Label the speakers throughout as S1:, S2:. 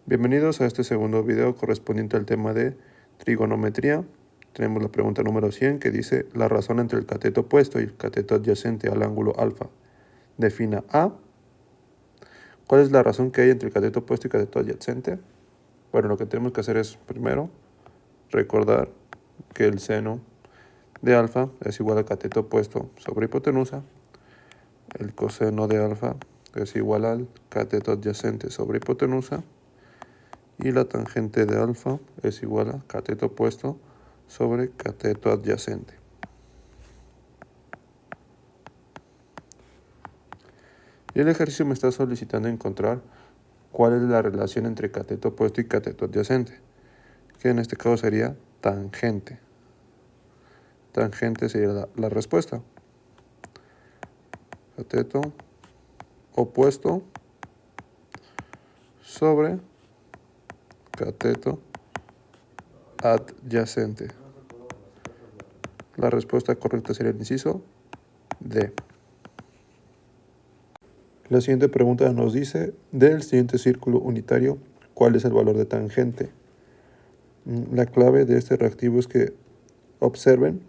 S1: Bienvenidos a este segundo video correspondiente al tema de trigonometría. Tenemos la pregunta número 100 que dice: la razón entre el cateto opuesto y el cateto adyacente al ángulo alfa. Defina A. ¿Cuál es la razón que hay entre el cateto opuesto y cateto adyacente? Bueno, lo que tenemos que hacer es primero recordar que el seno de alfa es igual al cateto opuesto sobre hipotenusa. El coseno de alfa es igual al cateto adyacente sobre hipotenusa. Y la tangente de alfa es igual a cateto opuesto sobre cateto adyacente. Y el ejercicio me está solicitando encontrar cuál es la relación entre cateto opuesto y cateto adyacente, que en este caso sería tangente. Tangente sería la respuesta. Cateto opuesto sobre cateto adyacente. La respuesta correcta sería el inciso D. La siguiente pregunta nos dice: del siguiente círculo unitario, ¿cuál es el valor de tangente? La clave de este reactivo es que observen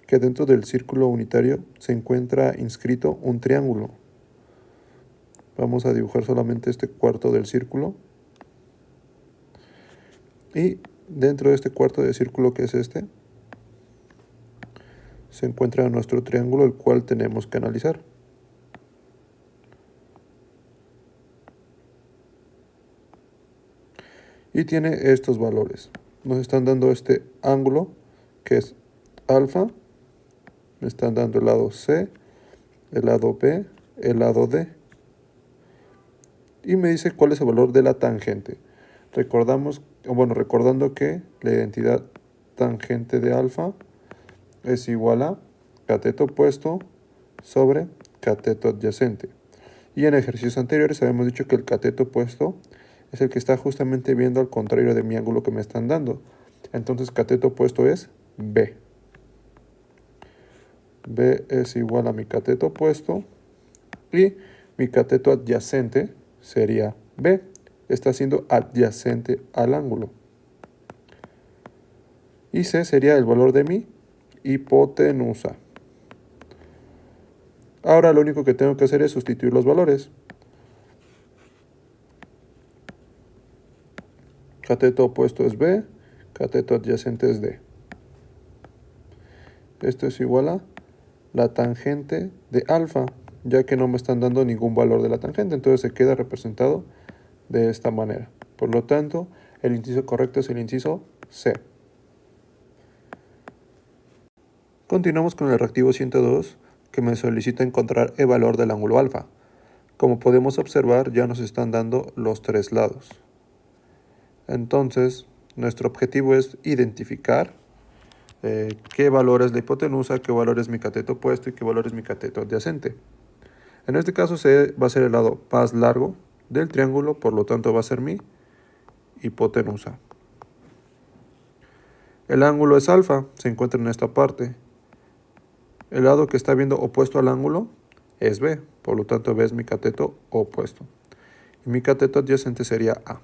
S1: que dentro del círculo unitario se encuentra inscrito un triángulo. Vamos a dibujar solamente este cuarto del círculo. Y dentro de este cuarto de círculo, que es este, se encuentra nuestro triángulo, el cual tenemos que analizar. Y tiene estos valores. Nos están dando este ángulo, que es alfa. Me están dando el lado C, el lado B, el lado D. Y me dice cuál es el valor de la tangente. Recordando que la identidad tangente de alfa es igual a cateto opuesto sobre cateto adyacente. Y en ejercicios anteriores habíamos dicho que el cateto opuesto es el que está justamente viendo al contrario de mi ángulo que me están dando. Entonces cateto opuesto es B. B es igual a mi cateto opuesto y mi cateto adyacente sería B. Está siendo adyacente al ángulo. Y C sería el valor de mi hipotenusa. Ahora lo único que tengo que hacer es sustituir los valores. Cateto opuesto es B, cateto adyacente es D. Esto es igual a la tangente de alfa, ya que no me están dando ningún valor de la tangente, entonces se queda representado de esta manera. Por lo tanto, el inciso correcto es el inciso C. Continuamos con el reactivo 102, que me solicita encontrar el valor del ángulo alfa. Como podemos observar, ya nos están dando los tres lados. Entonces, nuestro objetivo es identificar qué valor es la hipotenusa, qué valor es mi cateto opuesto y qué valor es mi cateto adyacente. En este caso va a ser el lado más largo del triángulo, por lo tanto va a ser mi hipotenusa. El ángulo es alfa, se encuentra en esta parte. El lado que está viendo opuesto al ángulo es B, por lo tanto B es mi cateto opuesto. Y mi cateto adyacente sería A.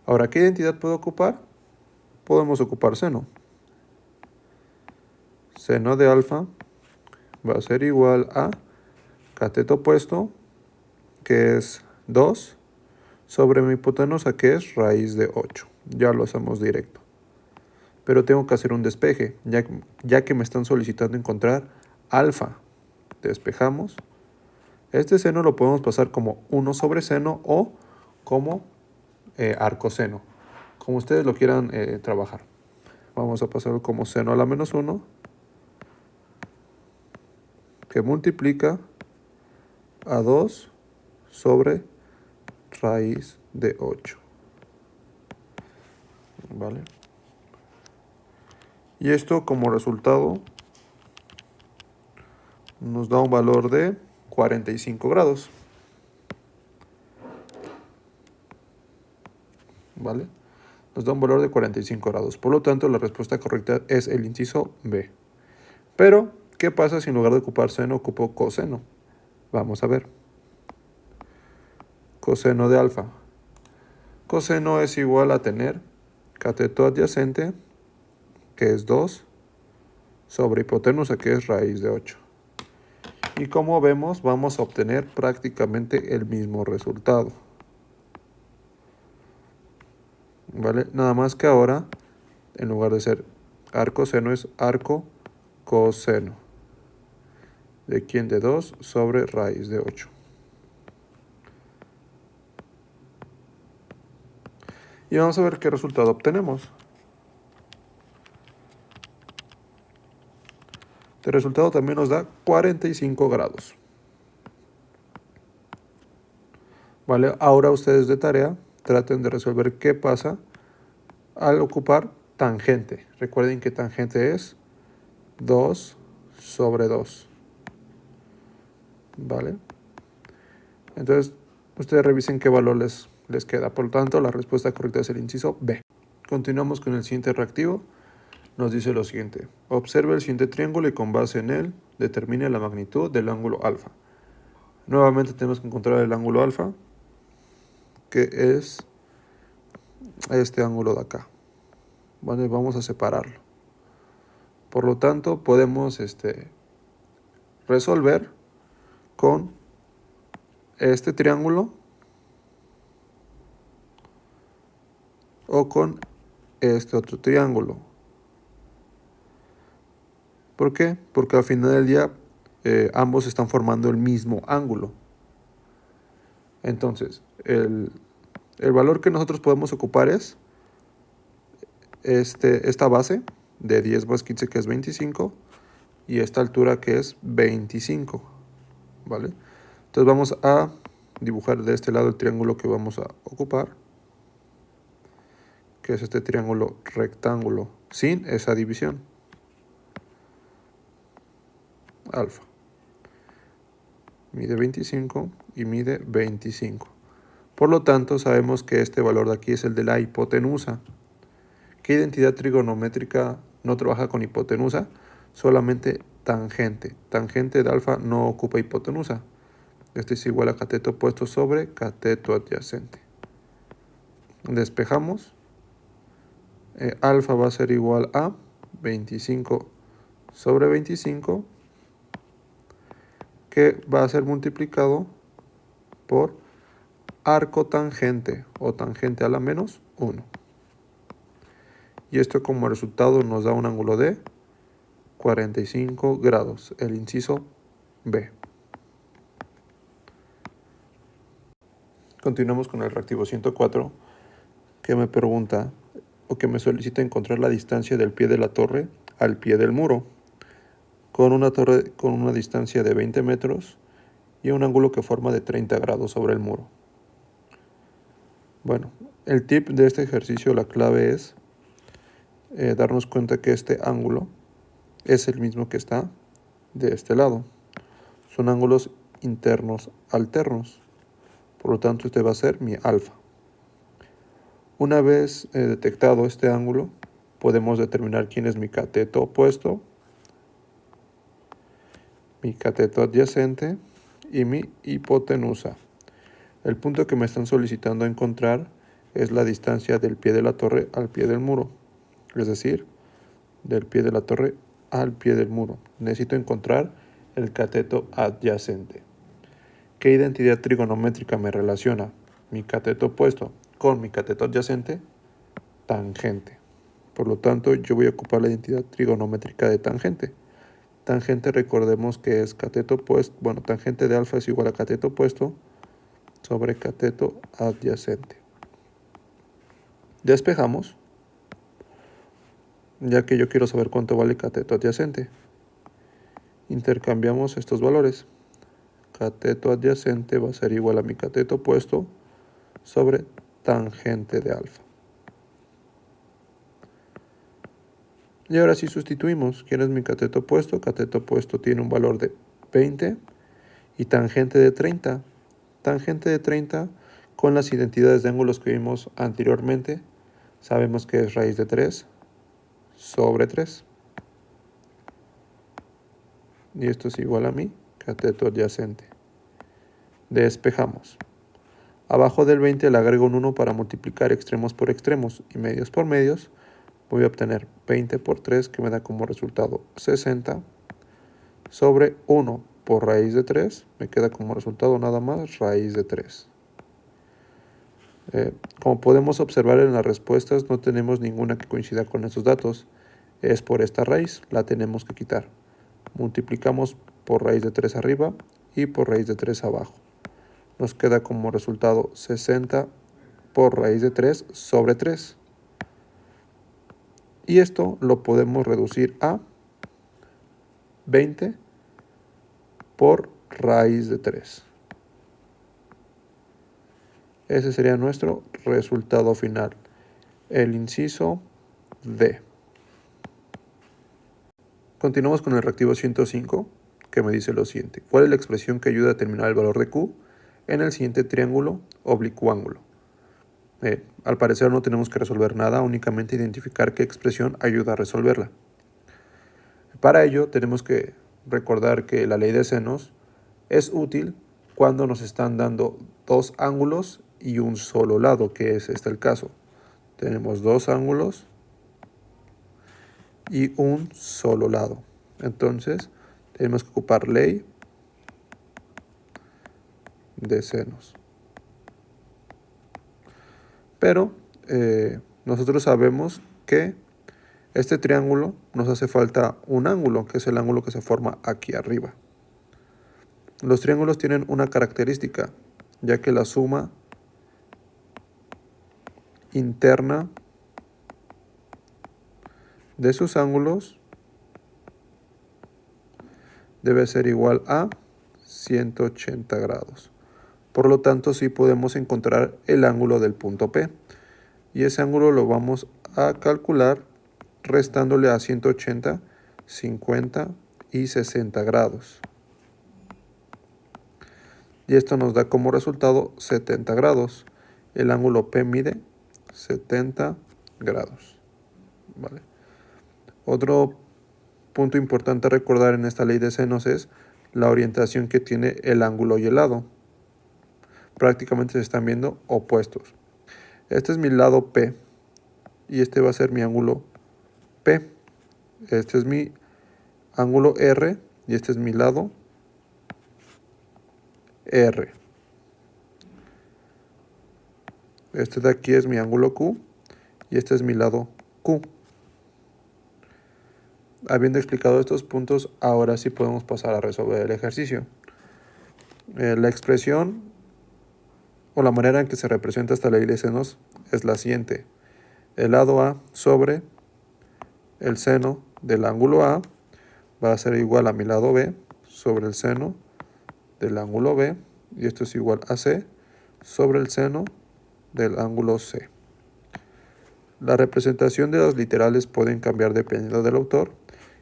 S1: Ahora, ¿qué identidad puedo ocupar? Podemos ocupar seno. Seno de alfa va a ser igual a cateto opuesto, que es 2, sobre mi hipotenusa, que es raíz de 8. Ya lo hacemos directo. Pero tengo que hacer un despeje, ya que me están solicitando encontrar alfa. Despejamos. Este seno lo podemos pasar como 1 sobre seno o como arcoseno, como ustedes lo quieran trabajar. Vamos a pasarlo como seno a la menos 1, que multiplica a 2 sobre raíz de 8. ¿Vale? Y esto como resultado nos da un valor de 45 grados. ¿Vale? Nos da un valor de 45 grados. Por lo tanto, la respuesta correcta es el inciso B. Pero, ¿qué pasa si en lugar de ocupar seno ocupo coseno? Vamos a ver. Coseno de alfa Coseno es igual a tener cateto adyacente, que es 2, sobre hipotenusa, que es raíz de 8. Y como vemos, vamos a obtener prácticamente el mismo resultado. ¿Vale? Nada más que ahora, en lugar de ser arcoseno, es arcocoseno. ¿De quién? De 2 sobre raíz de 8. Y vamos a ver qué resultado obtenemos. El resultado también nos da 45 grados. ¿Vale? Ahora ustedes de tarea traten de resolver qué pasa al ocupar tangente. Recuerden que tangente es 2 sobre 2. ¿Vale? Entonces, ustedes revisen qué valor les queda. Por lo tanto, la respuesta correcta es el inciso B. Continuamos con el siguiente reactivo. Nos dice lo siguiente. Observe el siguiente triángulo y con base en él determine la magnitud del ángulo alfa. Nuevamente tenemos que encontrar el ángulo alfa, que es este ángulo de acá. ¿Vale? Vamos a separarlo. Por lo tanto, podemos resolver con este triángulo o con este otro triángulo. ¿Por qué? Porque al final del día ambos están formando el mismo ángulo. Entonces, el valor que nosotros podemos ocupar es esta base de 10 más 15, que es 25, y esta altura, que es 25. ¿Vale? Entonces vamos a dibujar de este lado el triángulo que vamos a ocupar, que es este triángulo rectángulo sin esa división. Alfa. Mide 25 y mide 25. Por lo tanto, sabemos que este valor de aquí es el de la hipotenusa. ¿Qué identidad trigonométrica no trabaja con hipotenusa? Solamente tangente. Tangente de alfa no ocupa hipotenusa. Este es igual a cateto opuesto sobre cateto adyacente. Despejamos. Alfa va a ser igual a 25 sobre 25, que va a ser multiplicado por arco tangente o tangente a la menos 1. Y esto como resultado nos da un ángulo de 45 grados, el inciso B. Continuamos con el reactivo 104, que me pregunta o que me solicita encontrar la distancia del pie de la torre al pie del muro, con una torre con una distancia de 20 metros y un ángulo que forma de 30 grados sobre el muro. Bueno, el tip de este ejercicio, la clave es darnos cuenta que este ángulo es el mismo que está de este lado. Son ángulos internos alternos. Por lo tanto, este va a ser mi alfa. Una vez detectado este ángulo, podemos determinar quién es mi cateto opuesto, mi cateto adyacente y mi hipotenusa. El punto que me están solicitando encontrar es la distancia del pie de la torre al pie del muro. Es decir, del pie de la torre al pie del muro. Necesito encontrar el cateto adyacente. ¿Qué identidad trigonométrica me relaciona mi cateto opuesto con mi cateto adyacente? Tangente. Por lo tanto, yo voy a ocupar la identidad trigonométrica de tangente. Tangente, recordemos que es cateto opuesto. Bueno, tangente de alfa es igual a cateto opuesto sobre cateto adyacente. Despejamos, ya que yo quiero saber cuánto vale cateto adyacente. Intercambiamos estos valores. Cateto adyacente va a ser igual a mi cateto opuesto sobre tangente de alfa. Y ahora sí sustituimos. ¿Quién es mi cateto opuesto? Cateto opuesto tiene un valor de 20 y tangente de 30. Tangente de 30 con las identidades de ángulos que vimos anteriormente. Sabemos que es raíz de 3 sobre 3. Y esto es igual a mi cateto adyacente. Despejamos. Abajo del 20 le agrego un 1 para multiplicar extremos por extremos y medios por medios. Voy a obtener 20 por 3, que me da como resultado 60, sobre 1 por raíz de 3, me queda como resultado nada más raíz de 3. Como podemos observar en las respuestas, no tenemos ninguna que coincida con estos datos. Es por esta raíz, la tenemos que quitar. Multiplicamos por raíz de 3 arriba y por raíz de 3 abajo. Nos queda como resultado 60 por raíz de 3 sobre 3. Y esto lo podemos reducir a 20 por raíz de 3. Ese sería nuestro resultado final, el inciso D. Continuamos con el reactivo 105, que me dice lo siguiente. ¿Cuál es la expresión que ayuda a determinar el valor de Q en el siguiente triángulo oblicuángulo? Al parecer no tenemos que resolver nada, únicamente identificar qué expresión ayuda a resolverla. Para ello tenemos que recordar que la ley de senos es útil cuando nos están dando dos ángulos y un solo lado, que es este el caso. Tenemos dos ángulos y un solo lado. Entonces tenemos que ocupar ley de senos. Pero nosotros sabemos que este triángulo nos hace falta un ángulo, que es el ángulo que se forma aquí arriba. Los triángulos tienen una característica, ya que la suma interna de sus ángulos debe ser igual a 180 grados. Por lo tanto, sí podemos encontrar el ángulo del punto P. Y ese ángulo lo vamos a calcular restándole a 180, 50 y 60 grados. Y esto nos da como resultado 70 grados. El ángulo P mide 70 grados. ¿Vale? Otro punto importante a recordar en esta ley de senos es la orientación que tiene el ángulo y el lado. Prácticamente se están viendo opuestos. Este es mi lado P y este va a ser mi ángulo P. Este es mi ángulo R y este es mi lado R. Este de aquí es mi ángulo Q y este es mi lado Q. Habiendo explicado estos puntos, ahora sí podemos pasar a resolver el ejercicio. La expresión o la manera en que se representa esta ley de senos es la siguiente. El lado A sobre el seno del ángulo A va a ser igual a mi lado B sobre el seno del ángulo B, y esto es igual a C sobre el seno del ángulo C. La representación de los literales pueden cambiar dependiendo del autor,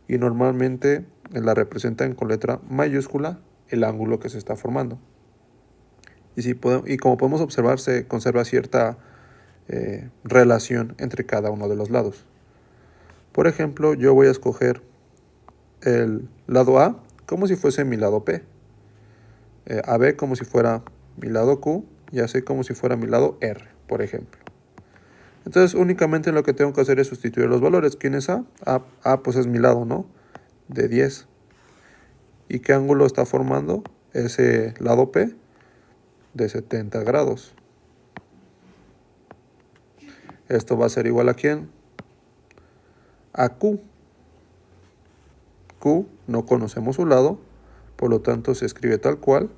S1: y normalmente la representan con letra mayúscula el ángulo que se está formando. Y como podemos observar, se conserva cierta relación entre cada uno de los lados. Por ejemplo, yo voy a escoger el lado A como si fuese mi lado P, AB como si fuera mi lado Q y AC como si fuera mi lado R, por ejemplo. Entonces únicamente lo que tengo que hacer es sustituir los valores. ¿Quién es A? A pues es mi lado, ¿no? De 10. ¿Y qué ángulo está formando ese lado P? De 70 grados. Esto va a ser igual a ¿quién? A Q. Q no conocemos su lado, por lo tanto se escribe tal cual,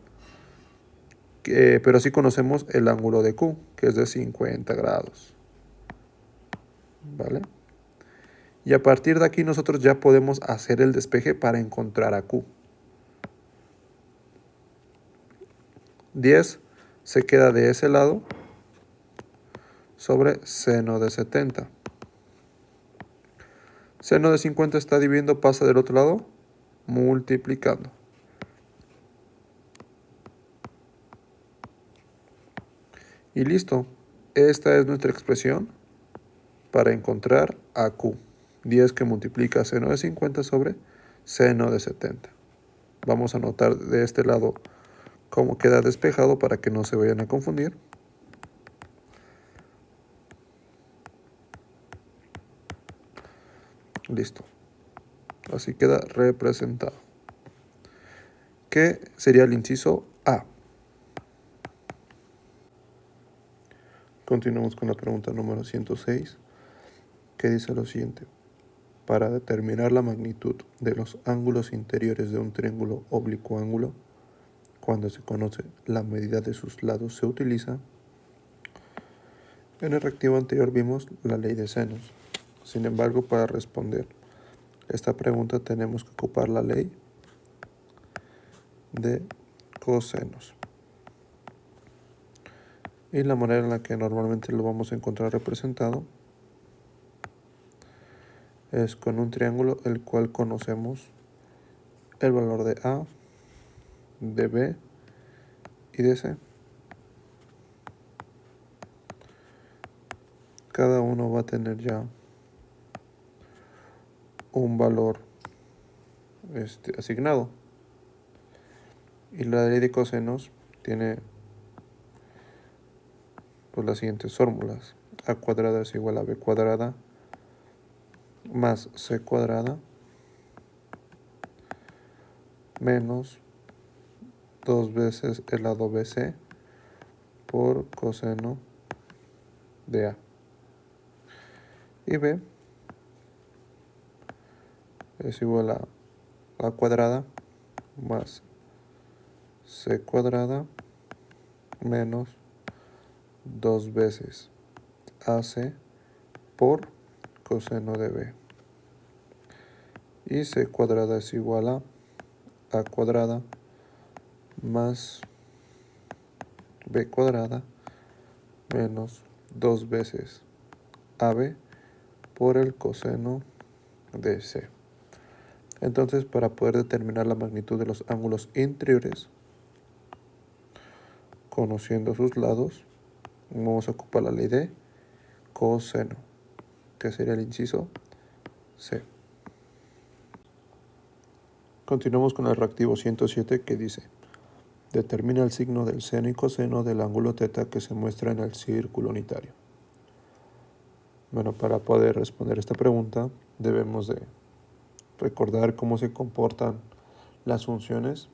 S1: pero sí conocemos el ángulo de Q, que es de 50 grados. ¿Vale? Y a partir de aquí nosotros ya podemos hacer el despeje para encontrar a Q. 10 se queda de ese lado sobre seno de 70. Seno de 50 está dividiendo, pasa del otro lado, multiplicando. Y listo. Esta es nuestra expresión para encontrar a Q. 10 que multiplica seno de 50 sobre seno de 70. Vamos a anotar de este lado cómo queda despejado para que no se vayan a confundir. Listo. Así queda representado. ¿Qué sería el inciso A? Continuamos con la pregunta número 106, que dice lo siguiente. Para determinar la magnitud de los ángulos interiores de un triángulo oblicuo ángulo, cuando se conoce la medida de sus lados, se utiliza. En el reactivo anterior vimos la ley de senos. Sin embargo, para responder esta pregunta tenemos que ocupar la ley de cosenos. Y la manera en la que normalmente lo vamos a encontrar representado es con un triángulo el cual conocemos el valor de A, de B y de C. Cada uno va a tener ya un valor asignado. Y la ley de cosenos tiene pues las siguientes fórmulas. A cuadrada es igual a B cuadrada más C cuadrada menos 2 veces el lado BC por coseno de A. Y B es igual a A cuadrada más C cuadrada menos 2 veces AC por coseno de B. Y C cuadrada es igual a cuadrada más B cuadrada menos 2 veces AB por el coseno de C. Entonces, para poder determinar la magnitud de los ángulos interiores, conociendo sus lados, vamos a ocupar la ley de coseno, que sería el inciso C. Continuamos con el reactivo 107 que dice: determina el signo del seno y coseno del ángulo θ que se muestra en el círculo unitario. Bueno, para poder responder esta pregunta debemos de recordar cómo se comportan las funciones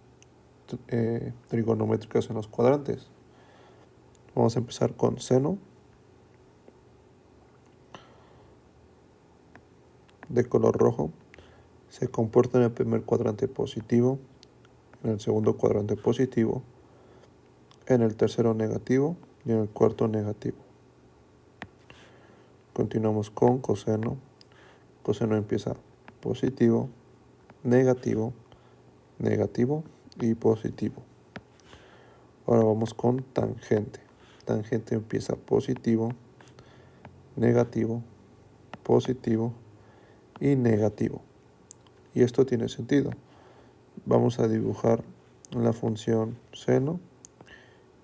S1: trigonométricas en los cuadrantes. Vamos a empezar con seno de color rojo. Se comporta en el primer cuadrante positivo, en el segundo cuadrante positivo, en el tercero negativo y en el cuarto negativo. Continuamos con coseno. Coseno empieza positivo, negativo, negativo y positivo. Ahora vamos con tangente. Tangente empieza positivo, negativo, positivo y negativo. Y esto tiene sentido. Vamos a dibujar la función seno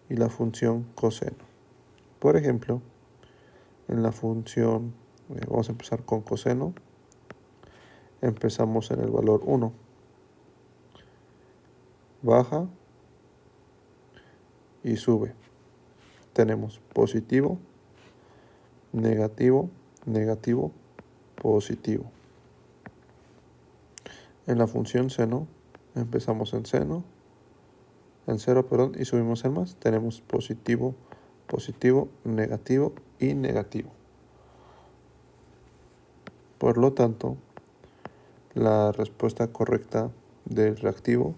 S1: y la función coseno. Por ejemplo, en la función, vamos a empezar con coseno. Empezamos en el valor 1. Baja y sube. Tenemos positivo, negativo, negativo, positivo. En la función seno, empezamos en 0, y subimos en más. Tenemos positivo, positivo, negativo y negativo. Por lo tanto, la respuesta correcta del reactivo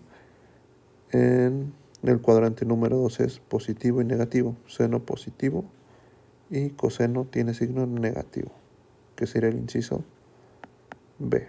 S1: en el cuadrante número 2 es positivo y negativo. Seno positivo y coseno tiene signo negativo, que sería el inciso B.